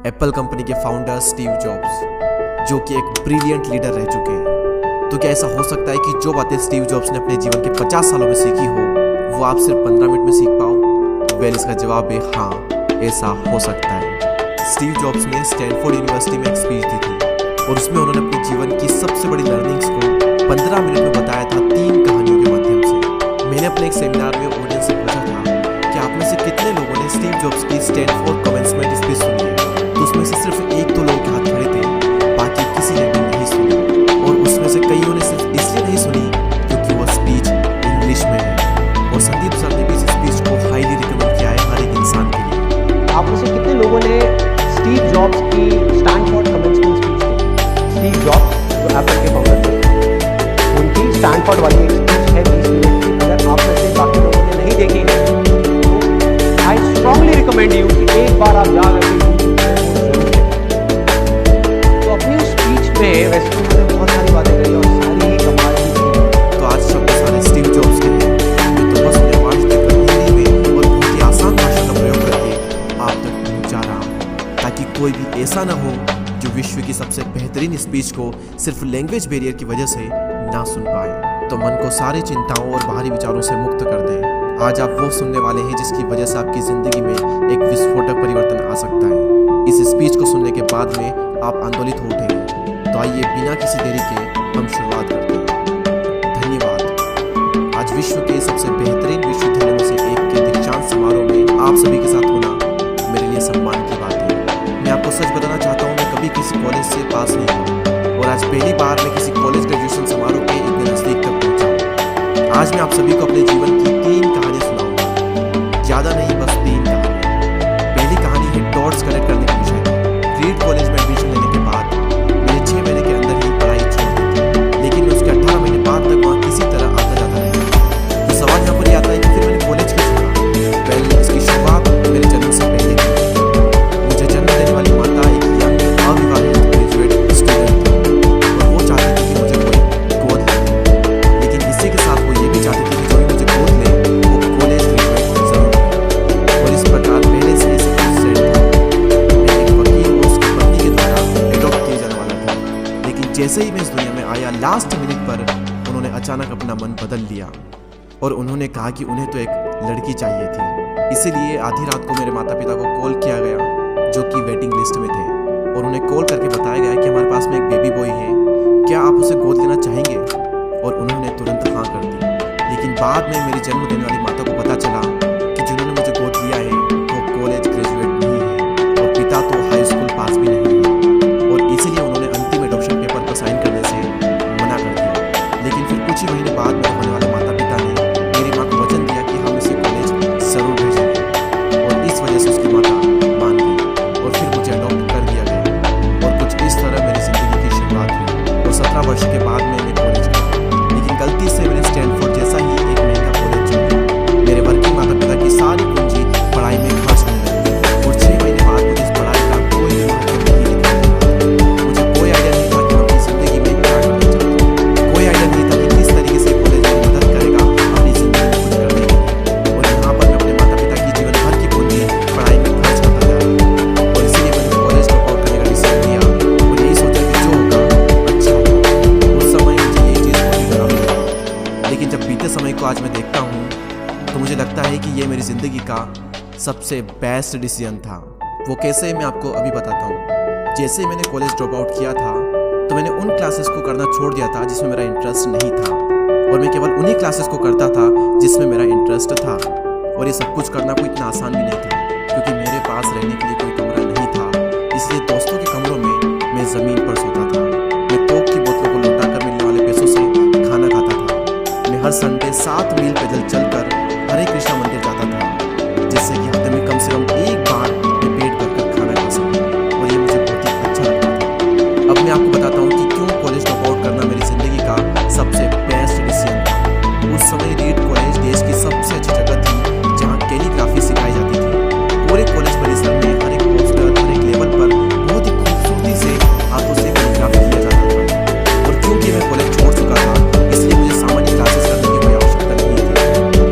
Apple company के founder Steve jobs, जो कि एक ब्रिलियंट लीडर रह चुके हैं। तो क्या ऐसा हो सकता है कि जो बातें स्टीव जॉब्स ने अपने जीवन के 50 सालों में सीखी हो वो आप सिर्फ 15 मिनट में सीख पाओ? वेल, इसका जवाब है हाँ, ऐसा हो सकता है। स्टीव जॉब्स ने स्टैनफोर्ड यूनिवर्सिटी में एक स्पीच दी थी और उसमें उन्होंने अपने जीवन की सबसे बड़ी लर्निंग्स को 15 मिनट में बताया था 3 कहानियों के माध्यम से। मैंने अपने एक सेमिनार में ऑडियंस से पूछा था कि आप में से कितने लोगों ने स्टीव जॉब्स की स्टैनफोर्ड कमेंसमेंट स्पीच सुनी है। तो उसमें से सिर्फ 1-2 लोगों के हाथ खड़े थे, बाकी किसी ने भी नहीं सुनी। और उसमें से कईयों ने सिर्फ इसलिए नहीं सुनी क्योंकि वो स्पीच इंग्लिश में है। और संदीप सर ने भी इस स्पीच को हाईली रिकमेंड किया है हर एक इंसान के लिए। आप में से कितने लोगों ने स्टीव जॉब्स की स्टैनफोर्ड कमेंसमेंट स्पीच देखी? स्टीव जॉब्स जो एप्पल के फाउंडर थे, उनकी स्टैनफोर्ड वाली एक स्पीच है 20 मिनट की। अगर आप में से बाकी लोगों ने नहीं देखी है तो आई स्ट्रांगली रिकमेंड यू कि एक बार आप जा करके तो अपनी उस स्पीच में वैसे तो उन्होंने बहुत सारी बातें कही और सारी ही कमाल की थी। तो आज शब्द सारे स्टीव जॉब्स के हैं। मैं तो बस उन्हें वाच देकर हिंदी में और बहुत ही आसान भाषा का प्रयोग करके आप तक पहुंचा रहा हूं, ताकि कोई भी ऐसा ना हो जो विश्व की सबसे बेहतरीन स्पीच को सिर्फ लैंग्वेज बैरियर की वजह से ना सुन पाए। तो मन को सारी चिंताओं और बाहरी विचारों से मुक्त कर दें। आज आप वो सुनने वाले हैं जिसकी वजह से आपकी जिंदगी में एक विस्फोटक परिवर्तन आ सकता है। इस स्पीच को सुनने के बाद में आप आंदोलित हो उठेंगे। तो आइए बिना किसी देरी के हम शुरुआत करते हैं। धन्यवाद। आज विश्व के सबसे बेहतरीन विश्वविद्यालय में से एक के दीक्षांत समारोह में आप सभी के साथ होना मेरे लिए सम्मान की बात है। मैं आपको सच बताना चाहता हूँ, मैं कभी किसी कॉलेज से पास नहीं हुआ और आज पहली बार मैं किसी कॉलेज ग्रेजुएशन समारोह के इतने नजदीक तक पहुंचा। आज मैं आप सभी को अपने जीवन की 3 कहानियां सुनाऊंगा। ज्यादा नहीं, बस 3 कहानियां। पहली कहानी है डॉट्स कनेक्ट करने का विषय। रीड कॉलेज में एडमिशन लेने के बाद मैंने 6 महीने के अंदर ही पढ़ाई छोड़ दी थी, लेकिन मैं उसके 18 महीने बाद तक वहाँ किसी तरह आता जाता रहा। तो सवाल यहाँ पर ये आता है कि फिर मैंने कॉलेज क्यों छोड़ा? वेल, इसकी शुरुआत मेरे जन्म से पहले की। मुझे जन्म देने वाली माता एक यंग अविवाहित ग्रेजुएट स्टूडेंट थी और वो चाहती थी कि मुझे कोई गोद ले, लेकिन इसी के साथ वो ये भी चाहती थी कि जो भी मुझे गोद ले वो कॉलेज ग्रेजुएट जरूर हो। और इस प्रकार पहले से ही सब कुछ सेट था। मैं एक वकील और उसकी पत्नी के द्वारा एडॉप्ट किया जाने वाला था, लेकिन जैसे ही मैं इस दुनिया में आया, लास्ट मिनट पर उन्होंने अचानक अपना मन बदल लिया और उन्होंने कहा कि उन्हें तो एक लड़की चाहिए थी। इसीलिए आधी रात को मेरे माता पिता को कॉल किया गया, जो कि वेटिंग लिस्ट में थे, और उन्हें कॉल करके बताया गया कि हमारे पास में एक बेबी बॉय है, क्या आप उसे गोद लेना चाहेंगे? और उन्होंने तुरंत हाँ कर दी। लेकिन बाद में मेरी जन्म देने वाली माता को पता चला कि जिन्होंने मुझे गोद लिया है वो कॉलेज ग्रेजुएट नहीं है और पिता तो हाई स्कूल पास भी नहीं है, और इसीलिए उन्होंने अंतिम एडॉप्शन पेपर पर साइन करने से मना कर दिया। लेकिन फिर कुछ ही महीने बाद मेरे होने वाले माता पिता ने मेरी माँ को वचन दिया कि हम इसे कॉलेज जरूर भेजेंगे, और इस वजह से उसकी माता मान गई और फिर मुझे अडॉप्ट कर दिया गया। और कुछ इस तरह मेरी जिंदगी की शुरुआत हुई। और 17 वर्ष के बाद मैं कॉलेज गया, लेकिन गलती से मैंने स्टैनफोर्ड जैसा ही एक महंगा कॉलेज चुन लिया। मेरे वर्किंग माता पिता की सारी पूंजी पढ़ाई में खर्च होने लगी और 6 महीने बाद मुझे इस पढ़ाई का कोई भी महत्व नहीं दिखाई देता। मुझे कोई आइडिया नहीं था कि मैं अपनी जिंदगी में क्या करना चाहता हूँ। कोई आइडिया नहीं था कि किस तरीके से कॉलेज मेरी मदद करेगा अपनी जिंदगी में कुछ करने के लिए। और यहाँ पर मैं अपने माता पिता की जीवन भर की पूंजी पढ़ाई में खर्च करता जा रहा, और इसीलिए मैंने कॉलेज ड्रॉप आउट करने का डिसीजन लिया और यही सोचा कि जो होगा अच्छा होगा। उस समय मुझे ये चीज़ बहुत ही डरावनी लगी, लेकिन जब बीते समय को आज मैं देखता हूँ तो मुझे लगता है कि ये मेरी ज़िंदगी का सबसे बेस्ट डिसीजन था। वो कैसे, मैं आपको अभी बताता हूँ। जैसे ही मैंने कॉलेज ड्रॉप आउट किया था तो मैंने उन क्लासेस को करना छोड़ दिया था जिसमें मेरा इंटरेस्ट नहीं था, और मैं केवल उन्हीं क्लासेस को करता था जिसमें मेरा इंटरेस्ट था। और ये सब कुछ करना कोई इतना आसान भी नहीं था, क्योंकि मेरे पास रहने के लिए कोई कमरा नहीं था। इसलिए दोस्तों के कमरों में मैं ज़मीन पर सोता था। मैं कोक की बोतलों को लौटा कर मिलने वाले पैसों से खाना खाता था। मैं हर संडे 7 मील पैदल चलकर हरे कृष्णा मंदिर जाता था, जिससे कि हफ्ते में कम से कम एक बार मैं पेट भरकर खाना खा सकूं, और ये मुझे बहुत ही अच्छा लगता था। अब मैं आपको बताता हूँ कि क्यों कॉलेज ड्रॉप आउट करना मेरी ज़िंदगी का सबसे बेस्ट डिसीजन था। उस समय रीड कॉलेज देश की सबसे अच्छी जगह थी जहाँ कैलीग्राफी सिखाई जाती थी। पूरे कॉलेज परिसर में हर एक पोस्टर, हर एक लेवल पर बहुत ही खूबसूरती से हाथों से कैलीग्राफी किया जाता था। और क्योंकि मैं कॉलेज छोड़ चुका था, इसलिए मुझे सामान्य क्लासेस करने की कोई आवश्यकता नहीं थी।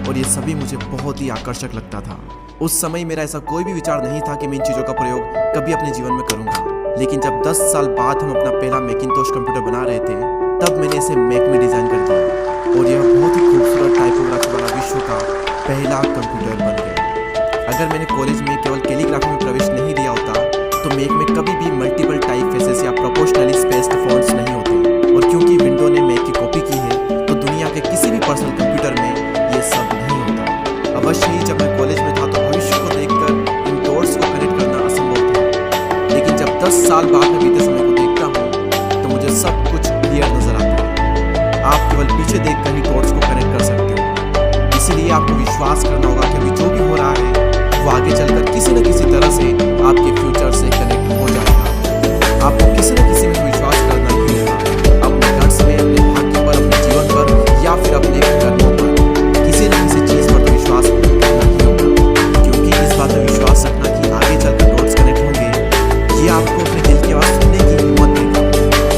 और ये सभी मुझे बहुत ही आकर्षक लगता था। उस समय मेरा ऐसा कोई भी विचार नहीं था कि मैं इन चीज़ों का प्रयोग कभी अपने जीवन में करूँगा। लेकिन जब 10 साल बाद हम अपना पहला मैकिंटोश कंप्यूटर बना रहे थे, तब मैंने इसे मैक में डिज़ाइन कर दिया और यह बहुत ही खूबसूरत टाइपोग्राफी वाला विश्व का पहला कंप्यूटर बन गया। अगर मैंने कॉलेज में केवल कैलीग्राफी में प्रवेश नहीं लिया होता तो मैक में कभी भी मल्टीपल टाइप फेसेस या प्रोपोर्शनली स्पेस्ड फॉन्ट्स नहीं होते। और क्योंकि विंडो ने मैक की कॉपी की है तो दुनिया के किसी भी पर्सनल कंप्यूटर में ये सब नहीं होता। अवश्य ही जब मैं कॉलेज में था तो भविष्य को देखकर इन डॉट्स को कनेक्ट करना असंभव था, लेकिन जब 10 साल बाद में बीते समय को देखता हूँ तो मुझे सब कुछ क्लियर नजर आता है। आप केवल पीछे देखकर ही डॉट्स को कनेक्ट कर सकते हो, इसीलिए आपको विश्वास करना होगा कि अभी जो भी हो रहा है वो आगे चलकर किसी न किसी तरह से आपके फ्यूचर से कनेक्ट हो जाएगा। आपको किसी न किसी में विश्वास करना ही होगा, अपने गट्स में, अपने भाग्य पर, अपने जीवन पर या फिर अपने कर्मों पर। किसी न किसी चीज पर तो विश्वास करना ही होगा, क्योंकि इस बात में विश्वास रखना कि आगे चलकर डॉट्स कनेक्ट होंगे, ये आपको अपने दिल की आवाज सुनने की हिम्मत देगा।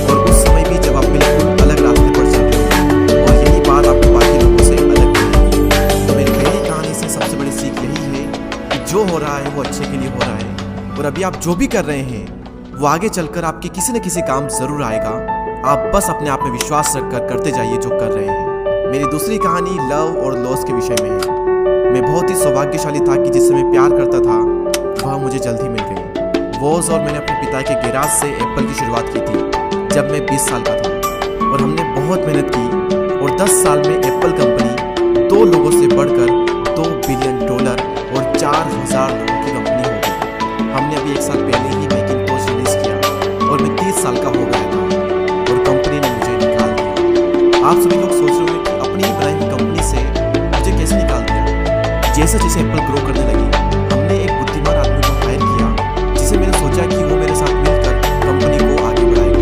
और उस समय भी जब आप बिल्कुल अलग रास्ते पर चल रहे हो और यही बात आपको बाकी लोगों से अलग बनाएगी। तो मेरी पहली कहानी से सबसे बड़ी सीख यही है कि जो हो रहा है वो अच्छे के लिए हो रहा है, और अभी आप जो भी कर रहे हैं वो आगे चलकर आपके किसी न किसी काम जरूर आएगा। आप बस अपने आप में विश्वास रखकर करते जाइए जो कर रहे हैं। मेरी दूसरी कहानी लव और लॉस के विषय में है। मैं बहुत ही सौभाग्यशाली था कि जिससे मैं प्यार करता था वह मुझे जल्द ही मिल गई। वॉज और मैंने अपने पिता के गैराज से एप्पल की शुरुआत की थी जब मैं 20 साल का था, और हमने बहुत मेहनत की और 10 साल में एप्पल कंपनी 2 लोगों से बढ़कर $2 बिलियन और 4000 लोगों की कंपनी हो गई। हमने अभी 1 साल पहले ही मैकिंटोश रिलीज किया और मैं 30 साल का हो गया था और कंपनी ने मुझे निकाल दिया। आप सभी लोग सोच रहे होंगे कि अपनी ही बनाई हुई कंपनी से मुझे कैसे निकाल दिया। जैसे जैसे एप्पल ग्रो करने लगी, हमने एक बुद्धिमान आदमी को हायर किया जिसे मैंने सोचा कि वो मेरे साथ मिलकर कंपनी को आगे बढ़ाएगा।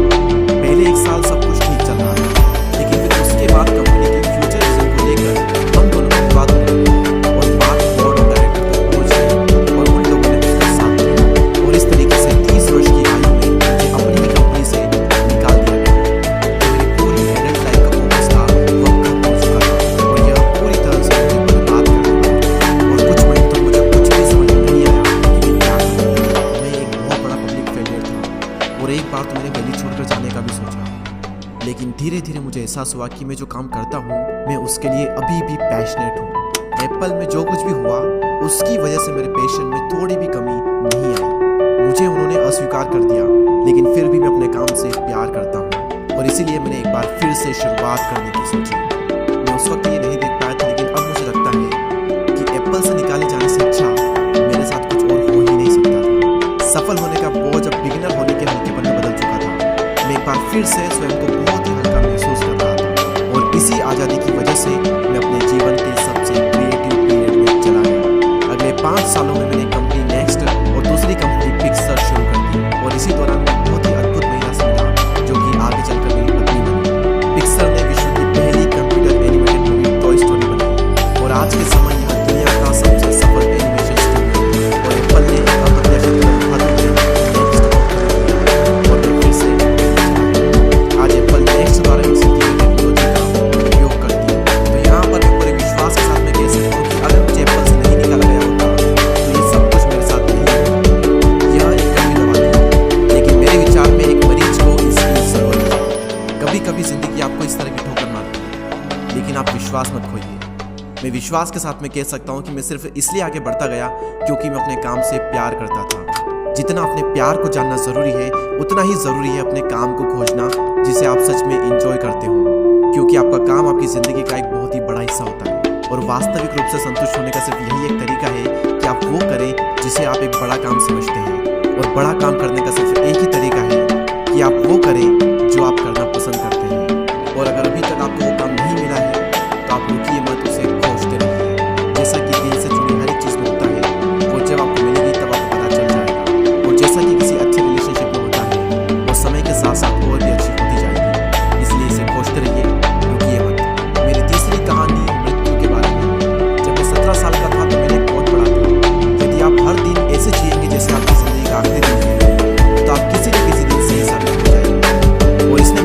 पहले 1 साल सब कुछ ठीक चल रहा था, लेकिन फिर उसके बाद कंपनी के फ्यूचर विजन को लेकर हम दोनों में विवाद होने लगे और बात बोर्ड ऑफ डायरेक्टर तक पहुंच गई और उन लोगों ने उसका साथ दिया और इस तरीके से 30 वर्ष की आयु में मुझे अपनी ही कंपनी से निकाल दिया गया। तो मेरी पूरी एडल्ट लाइफ का फोकस था वो खत्म हो चुका था और यह पूरी तरह से मुझे बर्बाद कर दिया। और कुछ महीने तो मुझे कुछ भी समझ में नहीं आया कि मैं क्या करूं। मैं एक बहुत बड़ा पब्लिक फेलियर था और एक बार तो मैंने वैली छोड़कर जाने का भी सोचा, लेकिन धीरे धीरे मुझे एहसास हुआ कि मैं जो काम करता हूँ मैं उसके लिए अभी भी पैशनेट हूँ। एप्पल में जो कुछ भी हुआ उसकी वजह से मेरे पैशन में थोड़ी भी कमी नहीं आई। मुझे उन्होंने अस्वीकार कर दिया, लेकिन फिर भी मैं अपने काम से प्यार करता हूँ और इसीलिए मैंने एक बार फिर से शुरुआत करने की सोची। मैं उस वक्त ये नहीं देख पाया था, लेकिन अब मुझे लगता है कि एप्पल से निकाले जाने से अच्छा मेरे साथ कुछ और हो ही नहीं सकता था। सफल होने का बोझ अब बिगिनर होने के हल्केपन में बदल चुका था। मैं एक बार फिर से स्वयं को बहुत ही हल्का महसूस कर रहा था और इसी आज़ादी की वजह से मैं अपने जीवन के सबसे क्रिएटिव पीरियड में चला गया। अगले 5 सालों में मैंने कंपनी नेक्स्ट और दूसरी कंपनी पिक्सर शुरू कर दी और इसी दौरान मैं बहुत ही अद्भुत महिला से मिला जो कि आगे चलकर मेरी पत्नी बनी। पिक्सर ने विश्व की पहली computer animated movie toy story बनाई और आज के समय यह दुनिया का सबसे सफल एनिमेशन स्टूडियो है। और एप्पल ने एक अप्रत्याशित और मैं फिर से आज एप्पल नेक्स्ट द्वारा विकसित की गई टेक्नोलॉजी का उपयोग करती है। तो यहाँ पर मैं पूरे विश्वास के साथ मैं कह सकता हूँ कि अगर मुझे एप्पल से नहीं निकाला गया होता तो ये सब कुछ मेरे साथ नहीं होता। यह एक कमी दवा थी, लेकिन मेरे विचार में एक मरीज को इसकी जरूरत है। कभी कभी जिंदगी आपको इस तरह की ठोकर मारती है, लेकिन आप विश्वास मत खोइए। मैं विश्वास के साथ मैं कह सकता हूँ कि मैं सिर्फ इसलिए आगे बढ़ता गया क्योंकि मैं अपने काम से प्यार करता था। जितना अपने प्यार को जानना जरूरी है उतना ही जरूरी है अपने काम को खोजना जिसे आप सच में एंजॉय करते हो, क्योंकि आपका काम आपकी जिंदगी का एक बहुत ही बड़ा हिस्सा होता है। और वास्तविक रूप से संतुष्ट होने का सिर्फ यही एक तरीका है कि आप वो करें जिसे आप एक बड़ा काम समझते हैं, और बड़ा काम करने का सिर्फ एक ही तरीका है कि आप वो करें जो आप करना पसंद करते हैं। और अगर अभी तक आपको वो काम नहीं मिला है तो आप रुकिए मत, उसे खोजते रहिए। जैसा कि दिल से जुड़ी हर एक चीज़ में होता है, वो जब आपको मिलेगी तब आपको पता चल जाएगा। और जैसा कि किसी अच्छे रिलेशनशिप में होता है, वो समय के साथ साथ और भी अच्छी होती जाएगी। इसलिए इसे खोजते रहिए, रुकिए मत। मेरी तीसरी कहानी मृत्यु के बारे में। जब मैं 17 साल का था तो मैंने एक बहुत पढ़ा था, यदि आप हर दिन ऐसे जिएंगे जैसे आपकी जिंदगी का आखिरी दिन है तो आप किसी न किसी दिन सही साबित हो जाएंगे। और इसने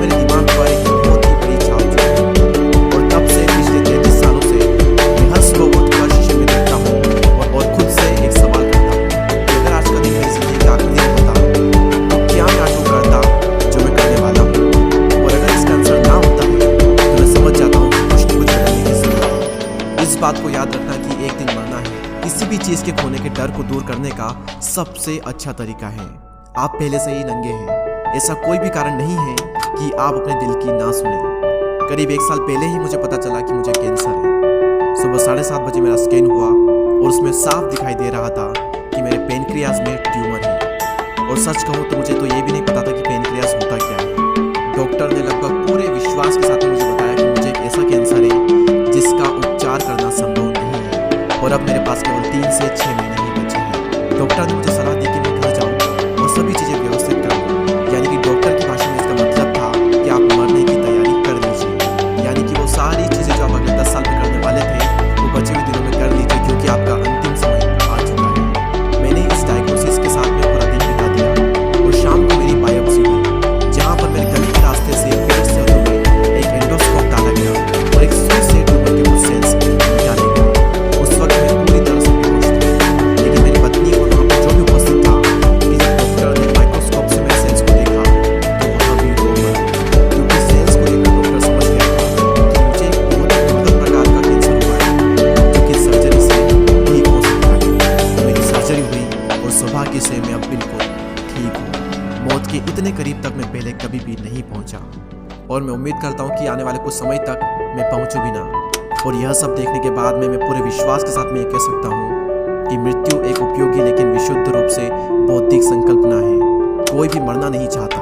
एक दिन मरना है, किसी भी चीज के खोने के डर को दूर करने का सबसे अच्छा तरीका है आप पहले से ही नंगे हैं। ऐसा कोई भी कारण नहीं है कि आप अपने दिल की ना सुने। करीब 1 साल पहले ही मुझे पता चला कि मुझे कैंसर है। सुबह 7:30 बजे मेरा स्कैन हुआ और उसमें साफ दिखाई दे रहा था कि मेरे पेनक्रियाज में ट्यूमर है। और सच कहूँ तो मुझे तो ये भी नहीं पता था कि पेनक्रियाज होता क्या है। डॉक्टर ने लगभग पूरे विश्वास के साथ मुझे बताया कि मुझे एक ऐसा कैंसर है जिसका उपचार करना संभव नहीं है और अब मेरे पास केवल 3 से 6 महीने ही बचे हैं। डॉक्टर ने मुझे सलाह दी कि मैं घर जाऊँ और सभी चीज़ें व्यवस्थित करूँ। यानी कि डॉक्टर की भाषा में इसका मतलब था कि आप मरने की तैयारी कर लीजिए। यानी कि वो सारी चीज़ें जो आप अगले 10 साल में करने वाले थे वो बचे हुए दिनों में कर लीजिए, क्योंकि आपका अंतिम समय आ चुका है। मैंने इस डायग्नोसिस के साथ में पूरा दिन बिता दिया और शाम को मेरी बायोप्सी हुई, जहाँ पर मेरे गले के रास्ते से पेट से होते हुए एक एंडोस्कोप डाला गया और एक सुई से ट्यूमर के कुछ सेल्स निकाले गए। उस वक्त मैं पूरी तरह से बेहोश था, लेकिन मेरी पत्नी और वहाँ पर जो भी उपस्थित था कि जब डॉक्टर ने माइक्रोस्कोप से मेरे सेल्स को देखा तो वहाँ भी रो पड़ा, क्योंकि सेल्स को लेकर डॉक्टर समझ गया था कि मुझे एक बहुत ही दुर्लभ प्रकार का कैंसर हुआ है जो कि सर्जरी से ठीक हो सकता है। तो मेरी सर्जरी हुई और सौभाग्य से मैं अब बिल्कुल ठीक हूँ। मौत के इतने करीब तक मैं पहले कभी भी नहीं पहुंचा और मैं उम्मीद करता हूं कि आने वाले कुछ समय तक मैं पहुंचूं भी ना। और यह सब देखने के बाद में मैं पूरे विश्वास के साथ में ये कह सकता हूं कि मृत्यु एक उपयोगी लेकिन विशुद्ध रूप से बौद्धिक संकल्पना है। कोई भी मरना नहीं चाहता,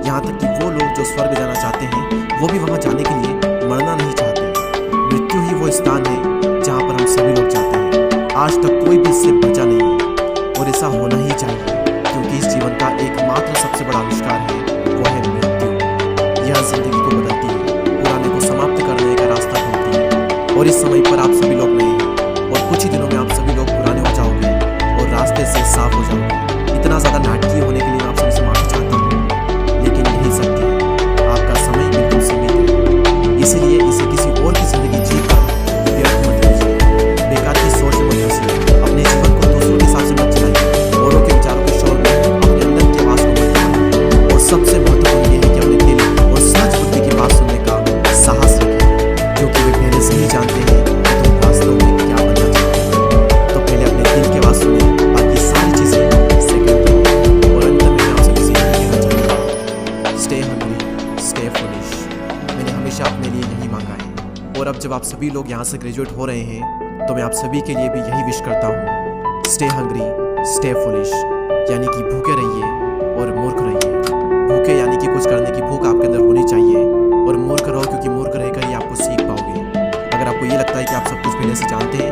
यहाँ तक कि वो लोग जो स्वर्ग जाना चाहते हैं वो भी वहाँ जाने के लिए मरना नहीं चाहते। मृत्यु ही वो स्थान है जहाँ पर हम सभी लोग जाते हैं। आज तक कोई भी इससे बचा नहीं है और ऐसा होना ही चाहिए, क्योंकि इस जीवन का एकमात्र सबसे बड़ा आविष्कार है वो है मृत्यु। यह जिंदगी को बदलती है, पुराने को समाप्त करने का रास्ता खोलती है। और इस समय पर आप सभी लोग नए हैं और कुछ ही दिनों में आप सभी लोग पुराने हो जाओगे और रास्ते से साफ हो जाओगे। इतना ज़्यादा नाटकीय होने के लिए मैं आप सभी से माफी चाहता हूँ, लेकिन यही सत्य है, आपका समय बिल्कुल सीमित है। इसीलिए इसे किसी और की जिंदगी जीकर व्यर्थ मत कीजिए, बेकार की सोच में मत फंसिए, अपने जीवन को दूसरों के हिसाब से मत चलाइए, औरों के विचारों के शोर में अपने अंदर की आवाज़ को मत दबाइए। और सबसे महत्वपूर्ण ये है कि अपने दिल और सहज बुद्धि की बात सुनने का साहस रखें, क्योंकि वे पहले से ही जानते हैं कि तुम वास्तव में क्या बनना चाहते हो। तो पहले अपने दिल की आवाज़ सुने, बाकी सारी चीज़ें सेकंड में। और अंत में मैं आपसे किसी यही कहना चाहूँगा, स्टे हंग्री स्टे फुलिश। मैंने हमेशा अपने लिए यही मांगा है और अब जब आप सभी लोग यहाँ से ग्रेजुएट हो रहे हैं तो मैं आप सभी के लिए भी यही विश करता हूँ, स्टे हंग्री स्टे फुलिश। यानी कि भूखे रहिए और मूर्ख रहिए। भूखे यानी कि कुछ करने की भूख आपके अंदर होनी चाहिए, और मूर्ख रहो क्योंकि मूर्ख रहकर ही आपको सीख पाओगे। अगर आपको ये लगता है कि आप सब कुछ पहले से जानते हैं